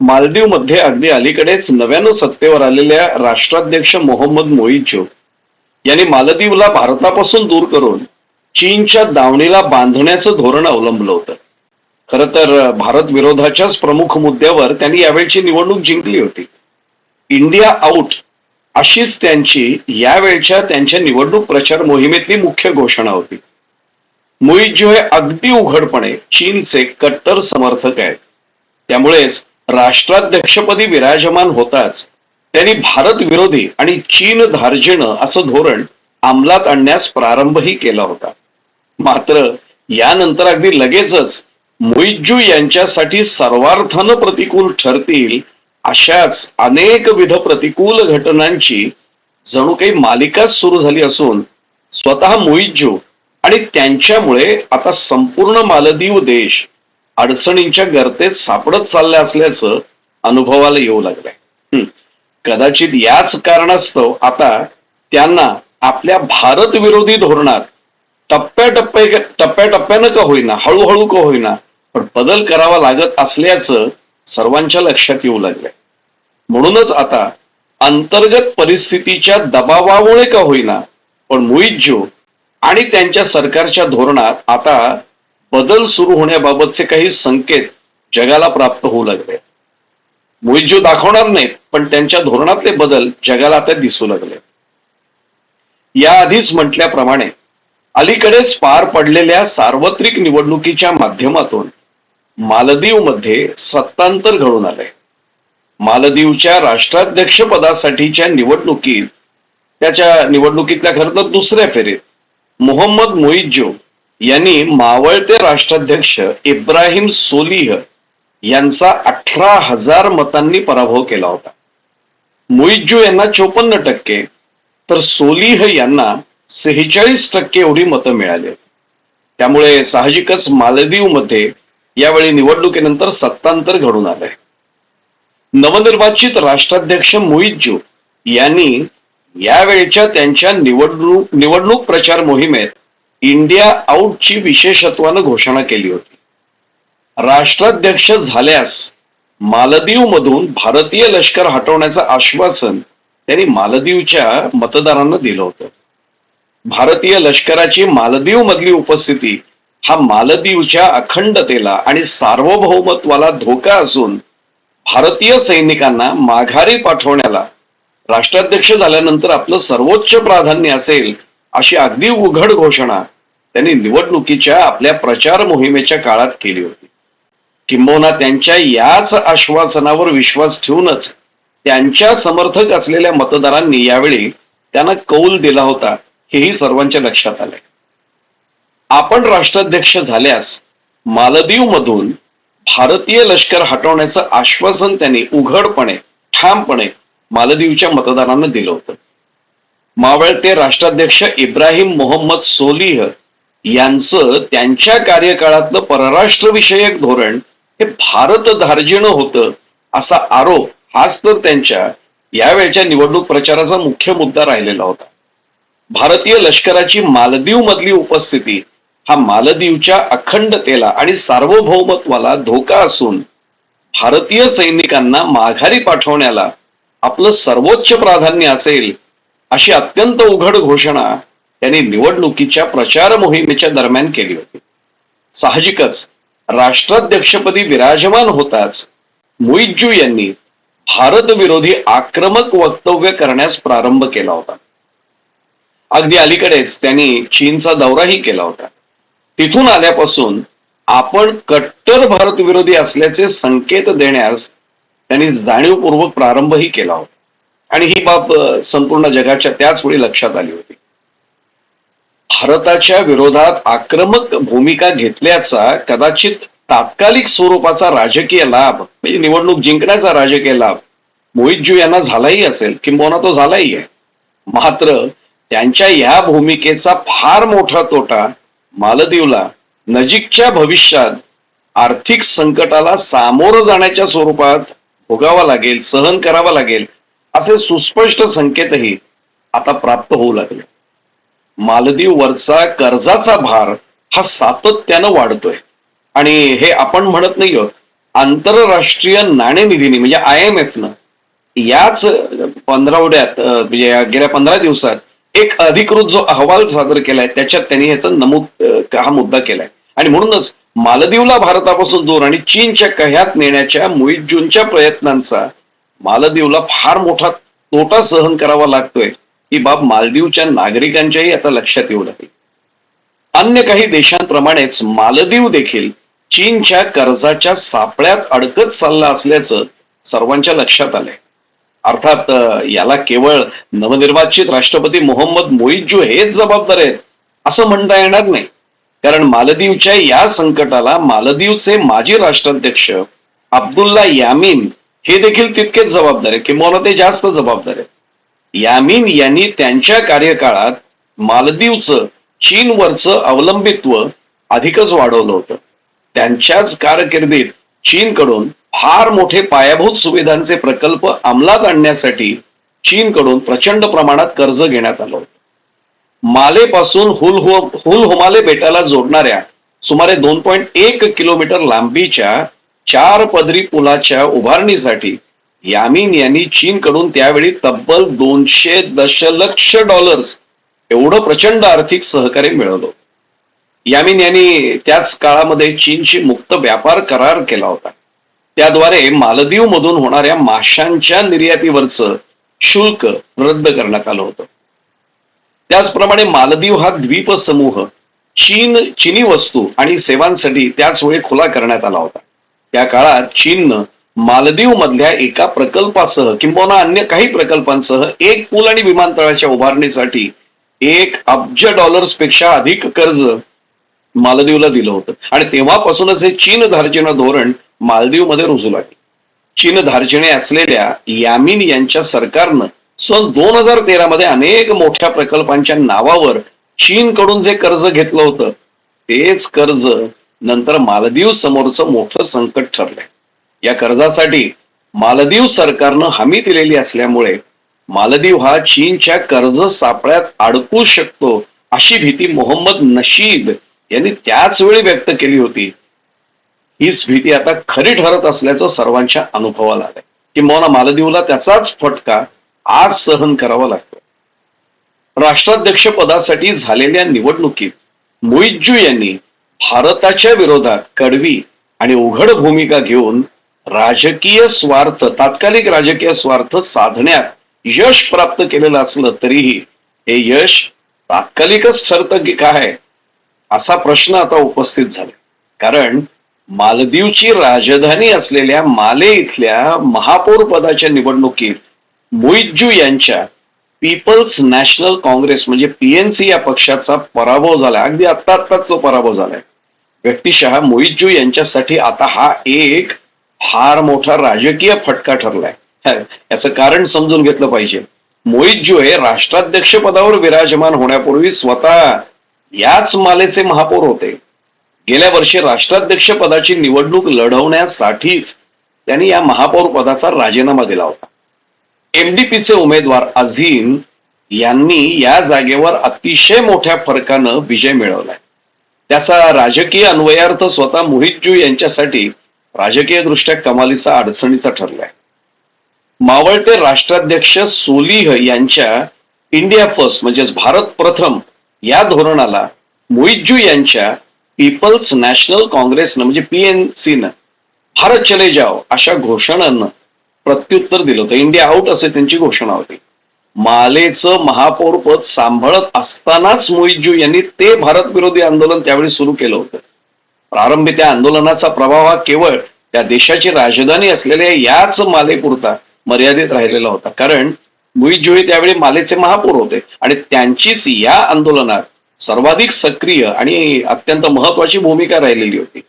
मालदीवमध्ये अगदी अलीकडेच नव्यानं सत्तेवर आलेल्या राष्ट्राध्यक्ष मोहम्मद मोईझो यांनी मालदीवला भारतापासून दूर करून चीनच्या दावणीला बांधण्याचं धोरण अवलंबलं होतं. खरं तर भारत विरोधाच्याच प्रमुख मुद्द्यावर त्यांनी यावेळची निवडणूक जिंकली होती. इंडिया आउट अशीच त्यांची यावेळच्या त्यांच्या निवडणूक प्रचार मोहिमेतली मुख्य घोषणा होती. मुइझो हे अगदी उघडपणे चीनचे कट्टर समर्थक आहेत. त्यामुळेच राष्ट्राध्यक्षपदी विराजमान होताच त्यांनी भारत विरोधी आणि चीन धार्जिणं असं धोरण अंमलात आणण्यास प्रारंभही केला होता. मात्र यानंतर अगदी लगेचच मुइझो यांच्यासाठी सर्वार्थानं प्रतिकूल ठरतील अशाच अनेकविध प्रतिकूल घटनांची जणू काही मालिकाच सुरू झाली असून स्वतः मुइझो आणि त्यांच्यामुळे आता संपूर्ण मालदीव देश अडचणींच्या गर्तेत सापडत चालल्या असल्याचं अनुभवाला येऊ लागलंय. कदाचित याच कारणास्तव आता त्यांना आपल्या भारत विरोधी धोरणात टप्प्याटप्प्यानं का होईना, हळूहळू का होईना, पण बदल करावा लागत असल्याचं सर्वांच्या लक्षात येऊ लागलंय. म्हणूनच आता अंतर्गत परिस्थितीच्या दबावामुळे का होईना, पण मुइझो आणि त्यांच्या सरकारच्या धोरणात आता बदल सुरू होण्याबाबतचे काही संकेत जगाला प्राप्त होऊ लागले. मुइझो दाखवणार नाहीत, पण त्यांच्या धोरणातले बदल जगाला आता दिसू लागले. याआधीच म्हटल्याप्रमाणे अलीकडेच पार पडलेल्या सार्वत्रिक निवडणुकीच्या माध्यमातून मालदीवमध्ये सत्तांतर घडून आलंय. मालदीवच्या राष्ट्राध्यक्ष पदासाठीच्या त्याच्या निवडणुकीतल्या खरं तर दुसऱ्या फेरीत मोहम्मद मोईझो यांनी मावळते राष्ट्राध्यक्ष इब्राहिम सोलिह यांचा 18,000 मतांनी पराभव केला होता. मोईझो यांना 54% तर सोलिह यांना 46% एवढी मतं मिळाली. त्यामुळे साहजिकच मालदीवमध्ये यावेळी निवडणुकीनंतर सत्तांतर घडून आलंय. नवनिर्वाचित राष्ट्राध्यक्ष मोईझो यांनी यावेळच्या त्यांच्या निवडणूक प्रचार मोहिमेत इंडिया आउटची विशेषत्वानं घोषणा केली होती. राष्ट्राध्यक्ष झाल्यास मालदीवमधून भारतीय लष्कर हटवण्याचं आश्वासन त्यांनी मालदीवच्या मतदारांना दिलं होतं. भारतीय लष्कराची मालदीव मधली उपस्थिती हा मालदीवच्या अखंडतेला आणि सार्वभौमत्वाला धोका असून भारतीय सैनिकांना माघारी पाठवण्याला राष्ट्राध्यक्ष झाल्यानंतर आपलं सर्वोच्च प्राधान्य असेल अशी अगदी उघड घोषणा त्यांनी निवडणुकीच्या आपल्या प्रचार मोहिमेच्या काळात केली होती. किंबहुना त्यांच्या याच आश्वासनावर विश्वास ठेवूनच त्यांच्या समर्थक असलेल्या मतदारांनी यावेळी त्यांना कौल दिला होता, हेही सर्वांच्या लक्षात आलंय. आपण राष्ट्राध्यक्ष झाल्यास मालदीव मधून भारतीय लष्कर हटवण्याचं आश्वासन त्यांनी उघडपणे ठामपणे मालदीवच्या मतदारांना दिलं होतं. मावळते राष्ट्राध्यक्ष इब्राहिम मोहम्मद सोलिह यांचं त्यांच्या कार्यकाळातलं परराष्ट्र विषयक धोरण हे भारत धार्जिणं होतं असा आरोप हाच तर त्यांच्या यावेळच्या निवडणूक प्रचाराचा मुख्य मुद्दा राहिलेला होता. भारतीय लष्कराची मालदीव मधली उपस्थिती हा मालदीवच्या अखंडतेला आणि सार्वभौमत्वाला धोका असून भारतीय सैनिकांना माघारी पाठवण्याला आपलं सर्वोच्च प्राधान्य असेल अशी अत्यंत उघड घोषणा त्यांनी निवडणुकीच्या प्रचार मोहिमेच्या दरम्यान केली होती. साहजिकच राष्ट्राध्यक्षपदी विराजमान होताच मोईझो यांनी भारत विरोधी आक्रमक वक्तव्य करण्यास प्रारंभ केला होता. अगदी अलीकडेच त्यांनी चीनचा दौराही केला होता. तिथून आल्यापासून आपण कट्टर भारत विरोधी असल्याचे संकेत देण्यास त्यांनी जाणीवपूर्वक प्रारंभही केला होता आणि ही बाब संपूर्ण जगाच्या त्याच वेळी लक्षात आली होती. भारताच्या विरोधात आक्रमक भूमिका घेतल्याचा कदाचित तात्कालिक स्वरूपाचा राजकीय लाभ म्हणजे निवडणूक जिंकण्याचा राजकीय लाभ मोईझो यांना झालाही असेल, किंबहुना तो झालाही आहे. मात्र त्यांच्या या भूमिकेचा फार मोठा तोटा मालदीवला नजीकच्या भविष्यात आर्थिक संकटाला सामोरं जाण्याच्या स्वरूपात भोगावा लागेल, सहन करावा लागेल असे सुस्पष्ट संकेतही आता प्राप्त होऊ लागले. मालदीववरचा कर्जाचा भार हा सातत्यानं वाढतोय आणि हे आपण म्हणत नाही आहोत, आंतरराष्ट्रीय नाणेनिधीने म्हणजे IMF न याच पंधरवड्यात म्हणजे गेल्या 15 दिवसात एक अधिकृत जो अहवाल सादर केलाय त्याच्यात त्यांनी याचा नमूद हा मुद्दा केलाय. आणि म्हणूनच मालदीवला भारतापासून दूर आणि चीनच्या कह्यात नेण्याच्या मुइज्जूंच्या प्रयत्नांचा मालदीवला फार मोठा तोटा सहन करावा लागतोय ही बाब मालदीवच्या नागरिकांच्याही आता लक्षात येऊ लागली. अन्य काही देशांप्रमाणेच मालदीव देखील चीनच्या कर्जाच्या सापळ्यात अडकत चालला असल्याचं सर्वांच्या लक्षात आलंय. अर्थात याला केवळ नवनिर्वाचित राष्ट्रपती मोहम्मद मोइज्जू हेच जबाबदार आहेत असं म्हणता येणार नाही. कारण मालदीवच्या या संकटाला मालदीवचे माजी राष्ट्राध्यक्ष अब्दुल्ला यामीन हे देखील तितकेच जबाबदार आहे किंवा ते जास्त जबाबदार आहेत. यामीन यांनी त्यांच्या कार्यकाळात मालदीवचं चीनवरचं अवलंबित्व अधिकच वाढवलं होतं. त्यांच्याच कारकिर्दीत चीनकडून फार मोठे पायाभूत सुविधांचे प्रकल्प अंमलात आणण्यासाठी चीनकडून प्रचंड प्रमाणात कर्ज घेण्यात आलं होतं. मालेपासून हुल हुमाले बेटाला जोडणाऱ्या सुमारे 2.1 किलोमीटर लांबीच्या 4 पदरी पुलाच्या उभारणीसाठी यामीन यांनी चीनकडून त्यावेळी तब्बल $200 दशलक्ष एवढं प्रचंड आर्थिक सहकार्य मिळवलं. यामीन यांनी त्याच काळामध्ये चीनशी मुक्त व्यापार करार केला होता. त्याद्वारे मालदीव मधून होणाऱ्या माशांच्या निर्यातीवरचं शुल्क रद्द करण्यात आलं होतं. त्याचप्रमाणे मालदीव हा द्वीप समूह चीनी वस्तू आणि सेवांसाठी त्याच वेळी खुला करण्यात आला होता. त्या काळात चीननं मालदीव मधल्या एका प्रकल्पासह किंबहुना अन्य काही प्रकल्पांसह एक पूल आणि विमानतळाच्या उभारणीसाठी $1 अब्ज पेक्षा अधिक कर्ज मालदीवला दिलं होतं. आणि तेव्हापासूनच हे चीन धार्जिणं धोरण मालदीव मध्ये रुजू लागले. चीन धार्जिणे असलेल्या यामीन यांच्या सरकारनं सन 2013 मध्ये अनेक मोठ्या प्रकल्पांच्या नावावर चीनकडून जे कर्ज घेतलं होतं तेच कर्ज नंतर मालदीव समोरचं मोठं संकट ठरलंय. या कर्जासाठी मालदीव सरकारनं हमी दिलेली असल्यामुळे मालदीव हा चीनच्या कर्ज सापळ्यात अडकू शकतो अशी भीती मोहम्मद नशीद यांनी त्याच वेळी व्यक्त केली होती. हीच भीती आता खरी ठरत असल्याचं सर्वांच्या अनुभवाला आलंय. किंबहुना मालदीवला त्याचाच फटका आज सहन करावा लागतो. राष्ट्राध्यक्ष पदासाठी झालेल्या निवडणुकीत मोइज्जू यांनी भारताच्या विरोधात कडवी आणि उघड भूमिका घेऊन तात्कालिक राजकीय स्वार्थ साधण्यात यश प्राप्त केलेलं असलं तरीही हे यश तात्कालिकच ठरतं की काय असा प्रश्न आता उपस्थित झाला. कारण मालदीवची राजधानी असलेल्या माले इथल्या महापौर पदाच्या निवडणुकीत मोइज्जू यांच्या पीपल्स नॅशनल काँग्रेस म्हणजे PNC या पक्षाचा पराभव झाला. अगदी आत्ताच तो पराभव झालाय. व्यक्तिशः मोइज्जू यांच्यासाठी आता हा एक फार मोठा राजकीय फटका ठरलाय. याचं कारण समजून घेतलं पाहिजे. मोइज्जू हे राष्ट्राध्यक्ष पदावर विराजमान होण्यापूर्वी स्वतः याच मालेचे महापौर होते. गेल्या वर्षी राष्ट्राध्यक्ष पदाची निवडणूक लढवण्यासाठीच त्यांनी या महापौर पदाचा राजीनामा दिला होता. MDPचे उमेदवार अझीम यांनी या जागेवर अतिशय मोठ्या फरकानं विजय मिळवलाय. त्याचा राजकीय अन्वयार्थ स्वतः मोइज्जू यांच्यासाठी राजकीय दृष्ट्या कमालीचा अडचणीचा ठरलाय. मावळते राष्ट्राध्यक्ष सोलिह यांच्या इंडिया फर्स्ट म्हणजेच भारत प्रथम या धोरणाला मोइज्जू यांच्या पीपल्स नॅशनल काँग्रेसनं म्हणजे PNC न भारत चले जाओ अशा घोषणांना प्रत्युत्तर दिलं होतं. इंडिया आउट असे त्यांची घोषणा होती. मालेचं महापौर पद सांभाळत असतानाच मोइज्जू यांनी ते भारत विरोधी आंदोलन त्यावेळी सुरू केलं होतं. प्रारंभी त्या आंदोलनाचा प्रभाव हा केवळ त्या देशाची राजधानी असलेल्या याच मालेपुरता मर्यादित राहिलेला होता. कारण मोइज्जू हे त्यावेळी मालेचे महापौर होते आणि त्यांचीच या आंदोलनात सर्वाधिक सक्रिय आणि अत्यंत महत्वाची भूमिका राहिलेली होती.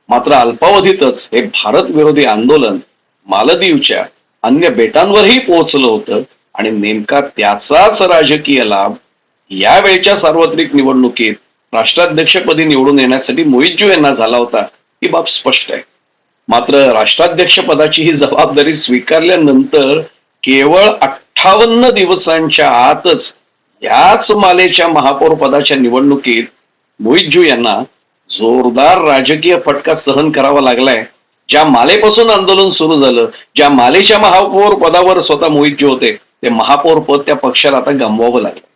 मात्र अल्पावधीतच हे भारत विरोधी आंदोलन मालदीवच्या अन्य बेटांवरही पोहोचलं होतं आणि नेमका त्याचाच राजकीय लाभ यावेळच्या सार्वत्रिक निवडणुकीत राष्ट्राध्यक्षपदी निवडून येण्यासाठी मोइज्जू यांना झाला होता ही बाब स्पष्ट आहे. मात्र राष्ट्राध्यक्ष पदाची ही जबाबदारी स्वीकारल्यानंतर केवळ 58 दिवसांच्या आतच याच मालेच्या महापौर पदाच्या निवडणुकीत मोइज्जू यांना जोरदार राजकीय फटका सहन करावा लागलाय. ज्या मालेपासून आंदोलन सुरू झालं, ज्या मालेच्या महापौर पदावर स्वतः मोहितजी होते, ते महापौर पद त्या पक्षाला आता गमवावं लागलं.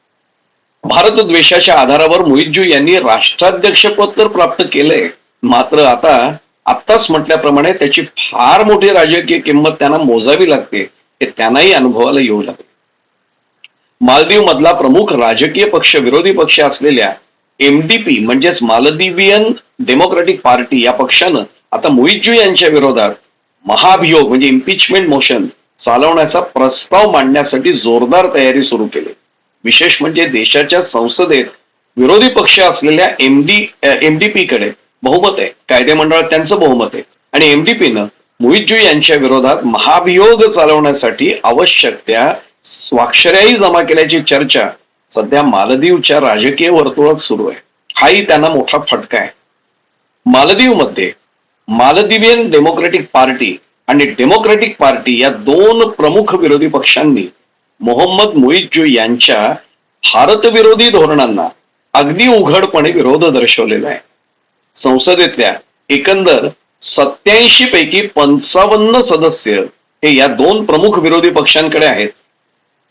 भारतद्वेषाच्या आधारावर मोहितजी यांनी राष्ट्राध्यक्षपद तर प्राप्त केलंय, मात्र आत्ताच म्हटल्याप्रमाणे त्याची फार मोठी राजकीय किंमत त्यांना मोजावी लागते, हे त्यांनाही अनुभवाला येऊ लागले. मालदीव मधला प्रमुख राजकीय पक्ष विरोधी पक्ष असलेल्या MDP म्हणजेच मालदिवियन डेमोक्रॅटिक पार्टी या पक्षानं आता मोहितजी यांच्या विरोधात महाभियोग म्हणजे इम्पिचमेंट मोशन चालवण्याचा प्रस्ताव मांडण्यासाठी जोरदार तयारी सुरू केली. विशेष म्हणजे देशाच्या संसदेत विरोधी पक्ष असलेल्या MDP कडे बहुमत आहे, कायदेमंडळात त्यांचं बहुमत आहे, आणि MDPनं मोहितजी यांच्या विरोधात महाभियोग चालवण्यासाठी आवश्यक त्या स्वाक्षऱ्याही जमा केल्याची चर्चा सध्या मालदीवच्या राजकीय वर्तुळात सुरू आहे. हाही त्यांना मोठा फटका आहे. मालदीवमध्ये मालदिवियन डेमोक्रॅटिक पार्टी आणि डेमोक्रॅटिक पार्टी या दोन प्रमुख विरोधी पक्षांनी मोहम्मद मुइज्जू यांच्या भारतविरोधी धोरणांना अगदी उघडपणे विरोध दर्शवलेला आहे. संसदेतल्या एकंदर 87 पैकी 55 सदस्य हे या दोन प्रमुख विरोधी पक्षांकडे आहेत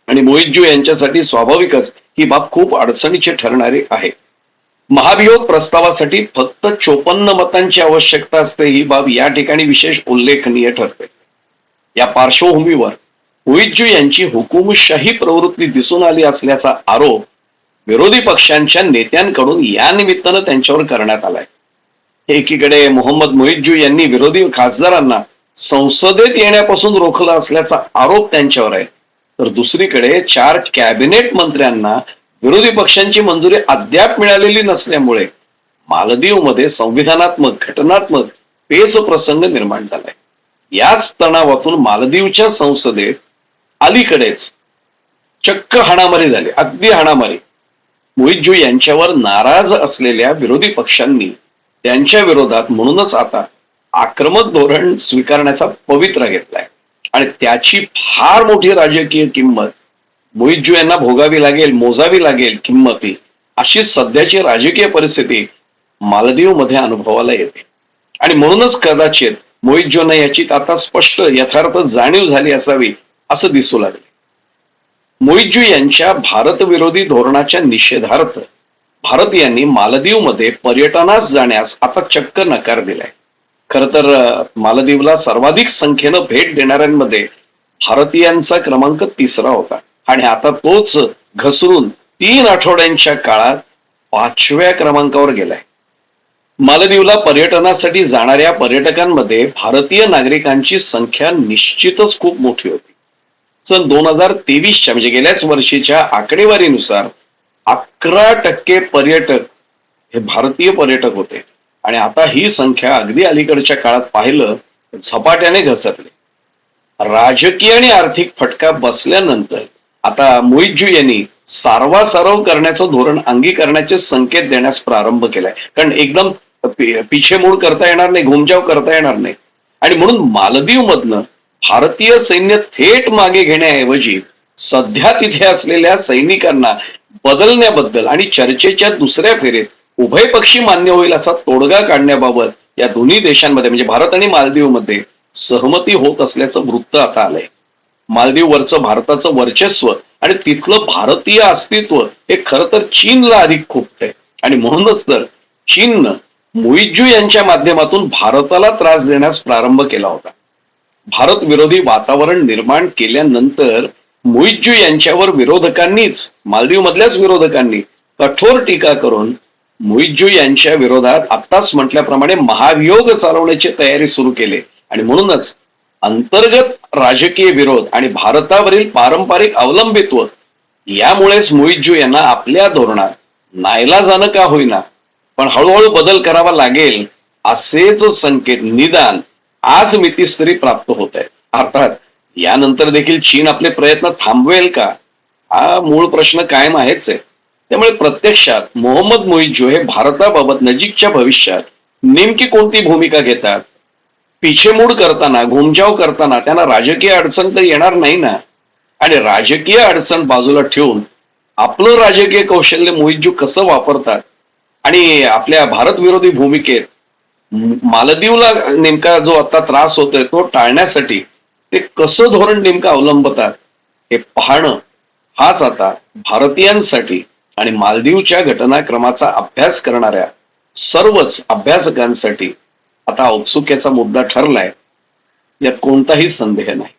आणि मोहितजी यांच्यासाठी स्वाभाविकच ही बाब खूप अडचणीची ठरणारी आहे. महाभियोग प्रस्तावासाठी फक्त 54 मतांची आवश्यकता असते, ही बाब या ठिकाणी विशेष उल्लेखनीय ठरते. या पार्श्वभूमीवर मोहितजी यांची हुकुमशाही प्रवृत्ती दिसून आली असल्याचा आरोप विरोधी पक्षांच्या नेत्यांकडून या निमित्तानं त्यांच्यावर करण्यात आलाय. एकीकडे मोहम्मद मुइज्जू यांनी विरोधी खासदारांना संसदेत येण्यापासून रोखलं असल्याचा आरोप त्यांच्यावर आहे, तर दुसरीकडे 4 कॅबिनेट मंत्र्यांना विरोधी पक्षांची मंजुरी अद्याप मिळालेली नसल्यामुळे मालदीवमध्ये संविधानात्मक घटनात्मक पेच प्रसंग निर्माण झालाय. याच तणावातून मालदीवच्या संसदेत अलीकडेच चक्क हाणामारी झाली, अगदी हाणामारी. मुइज्जू यांच्यावर नाराज असलेल्या विरोधी पक्षांनी त्यांच्या विरोधात म्हणूनच आता आक्रमक धोरण स्वीकारण्याचा पवित्रा घेतलाय आणि त्याची फार मोठी राजकीय किंमत मुइज्जू यांना भोगावी लागेल, मोजावी लागेल किंमती. अशी सध्याची राजकीय परिस्थिती मालदीवमध्ये अनुभवाला येते आणि म्हणूनच कदाचित मुइज्जूंना याची आता स्पष्ट यथार्थ जाणीव झाली असावी असं दिसू लागले. मुइज्जू यांच्या भारतविरोधी धोरणाच्या निषेधार्थ भारतीयांनी मालदीवमध्ये पर्यटनास जाण्यास आता चक्क नकार दिलाय. खर तर मालदीवला सर्वाधिक संख्येनं भेट देणाऱ्यांमध्ये भारतीयांचा क्रमांक 3रा होता आणि आता तोच घसरून 3 आठवड्यांच्या काळात 5व्या क्रमांकावर गेलाय. मालदीवला पर्यटनासाठी जाणाऱ्या पर्यटकांमध्ये भारतीय नागरिकांची संख्या निश्चितच खूप मोठी होती. सन 2023च्या म्हणजे गेल्याच वर्षीच्या आकडेवारीनुसार 11% पर्यटक हे भारतीय पर्यटक होते आणि आता ही संख्या अगदी अलीकडच्या काळात पाहिलं झपाट्याने घसरली. राजकीय आणि आर्थिक फटका बसल्यानंतर आता मुइज्जू यांनी सारवासारव करण्याचं धोरण अंगीकारण्याचे संकेत देण्यास प्रारंभ केलाय. कारण एकदम पिछेमूड करता येणार नाही, घुमजाव करता येणार नाही आणि म्हणून मालदीव मधनं भारतीय सैन्य थेट मागे घेण्याऐवजी सध्या तिथे असलेल्या सैनिकांना बदलण्याबद्दल आणि चर्चेच्या दुसऱ्या फेरीत उभयपक्षी मान्य होईल असा तोडगा काढण्याबाबत या दोन्ही देशांमध्ये म्हणजे भारत आणि मालदीवमध्ये सहमती होत असल्याचं वृत्त आता आलंय. मालदीववरचं भारताचं वर्चस्व आणि तिथलं भारतीय अस्तित्व हे खरं तर चीनला अधिक खुपतंय आणि म्हणूनच तर चीननं मुइज्जू यांच्या माध्यमातून भारताला त्रास देण्यास प्रारंभ केला होता. भारत विरोधी वातावरण निर्माण केल्यानंतर मुइज्जू यांच्यावर विरोधकांनीच, मालदीव मधल्याच विरोधकांनी कठोर टीका करून मुइज्जू यांच्या विरोधात आत्ताच म्हटल्याप्रमाणे महाभियोग चालवण्याची तयारी सुरू केली आणि म्हणूनच अंतर्गत राजकीय विरोध आणि भारतावरील पारंपरिक अवलंबित्व यामुळेच मुइज्जू यांना आपल्या धोरणात नाईलाजानं का होईना पण हळूहळू बदल करावा लागेल असेच संकेत निदान आज मितीस्तरी प्राप्त होत आहे. अर्थात यानंतर देखील चीन आपले प्रयत्न थांबवेल का हा मूळ प्रश्न कायम आहेच आहे. त्यामुळे प्रत्यक्षात मोहम्मद मुइज्जू हे भारताबाबत नजीकच्या भविष्यात नेमकी कोणती भूमिका घेतात, पिछेमूड करताना, घुमजाव करताना त्यांना राजकीय अडचण तर येणार नाही ना, आणि राजकीय अडचण बाजूला ठेवून आपलं राजकीय कौशल्य मुइज्जू कसं वापरतात आणि आपल्या भारत विरोधी भूमिकेत मालदीवला नेमका जो आता त्रास होतोय तो टाळण्यासाठी ते कसं धोरण नेमकं अवलंबतात हे पाहणं हाच आता भारतीयांसाठी आणि मालदीवच्या घटनाक्रमाचा अभ्यास करणाऱ्या सर्वच अभ्यासकांसाठी आता औत्सुक्याचा मुद्दा ठरलाय यात कोणताही संदेह नाही.